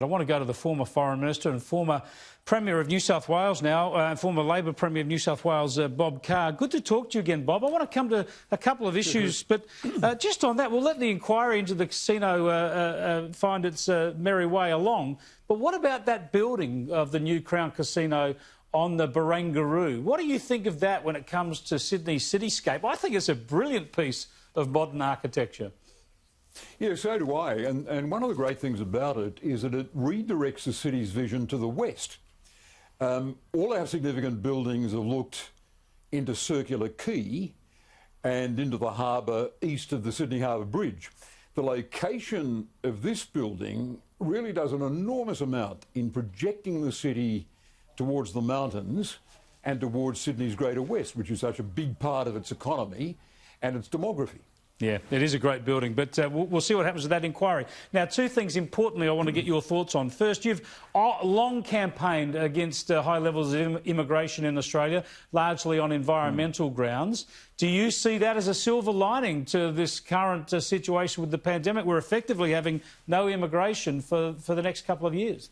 I want to go to the former Foreign Minister and former Premier of New South Wales now, former Labor Premier of New South Wales, Bob Carr. Good to talk to you again, Bob. I want to come to a couple of issues, but just on that, we'll let the inquiry into the casino find its merry way along. But what about that building of the new Crown Casino on the Barangaroo? What do you think of that when it comes to Sydney's cityscape? I think it's a brilliant piece of modern architecture. Yeah, so do I. And one of the great things about it is that it redirects the city's vision to the west. All our significant buildings have looked into Circular Quay and into the harbour east of the Sydney Harbour Bridge. The location of this building really does an enormous amount in projecting the city towards the mountains and towards Sydney's Greater West, which is such a big part of its economy and its demography. Yeah, it is a great building, but we'll see what happens with that inquiry. Now, two things importantly I want to get your thoughts on. First, you've long campaigned against high levels of immigration in Australia, largely on environmental grounds. Do you see that as a silver lining to this current situation with the pandemic? We're effectively having no immigration for the next couple of years.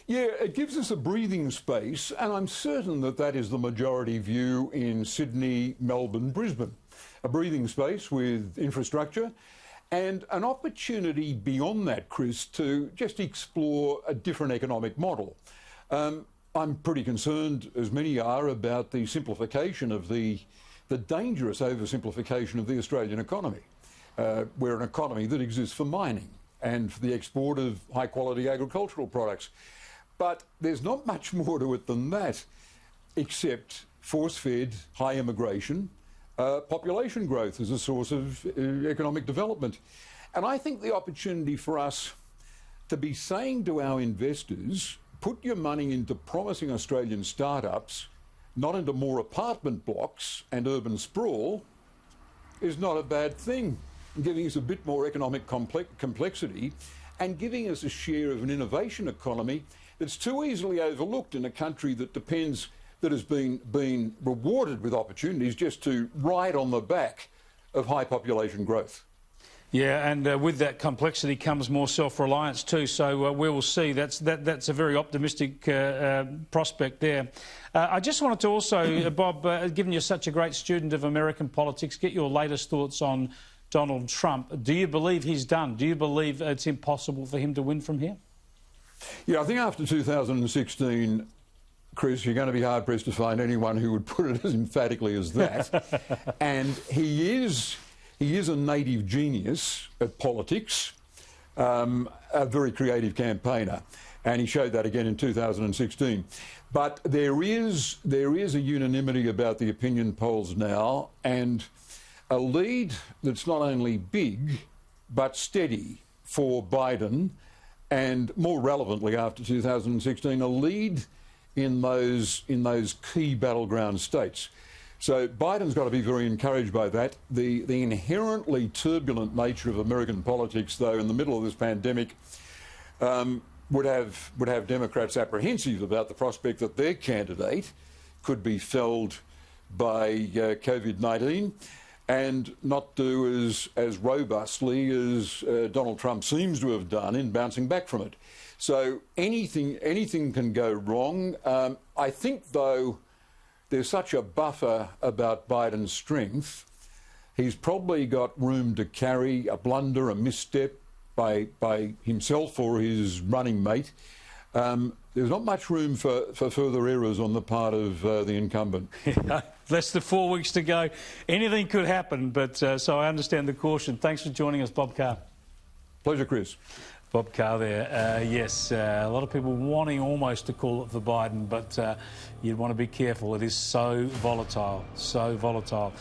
Yeah, it gives us a breathing space, and I'm certain that that is the majority view in Sydney, Melbourne, Brisbane. A breathing space with infrastructure and an opportunity beyond that, Chris, to just explore a different economic model. I'm pretty concerned, as many are, about the simplification of the dangerous oversimplification of the Australian economy. We're an economy that exists for mining and for the export of high-quality agricultural products. But there's not much more to it than that, except force-fed high immigration, population growth as a source of economic development. And I think the opportunity for us to be saying to our investors, put your money into promising Australian startups, not into more apartment blocks and urban sprawl, is not a bad thing. Giving us a bit more economic complexity and giving us a share of an innovation economy that's too easily overlooked in a country that has been rewarded with opportunities just to ride on the back of high population growth. Yeah, and with that complexity comes more self-reliance too, so we will see. That's a very optimistic prospect there. I just wanted to also, Bob, given you're such a great student of American politics, get your latest thoughts on Donald Trump. Do you believe he's done? Do you believe it's impossible for him to win from here? Yeah, I think after 2016, Chris, you're going to be hard-pressed to find anyone who would put it as emphatically as that. And he is a native genius at politics, a very creative campaigner, and he showed that again in 2016. But there is a unanimity about the opinion polls now, and a lead that's not only big but steady for Biden, and more relevantly after 2016, a lead in those key battleground states. So Biden's got to be very encouraged by that. The inherently turbulent nature of American politics, though, in the middle of this pandemic, would have Democrats apprehensive about the prospect that their candidate could be felled by COVID-19 and not do as robustly as Donald Trump seems to have done in bouncing back from it. So anything can go wrong. I think, though, there's such a buffer about Biden's strength. He's probably got room to carry a blunder, a misstep by himself or his running mate. There's not much room for further errors on the part of the incumbent. Less than 4 weeks to go. Anything could happen, but so I understand the caution. Thanks for joining us, Bob Carr. Pleasure, Chris. Bob Carr there. Yes, a lot of people wanting almost to call it for Biden, but you'd want to be careful. It is so volatile, so volatile.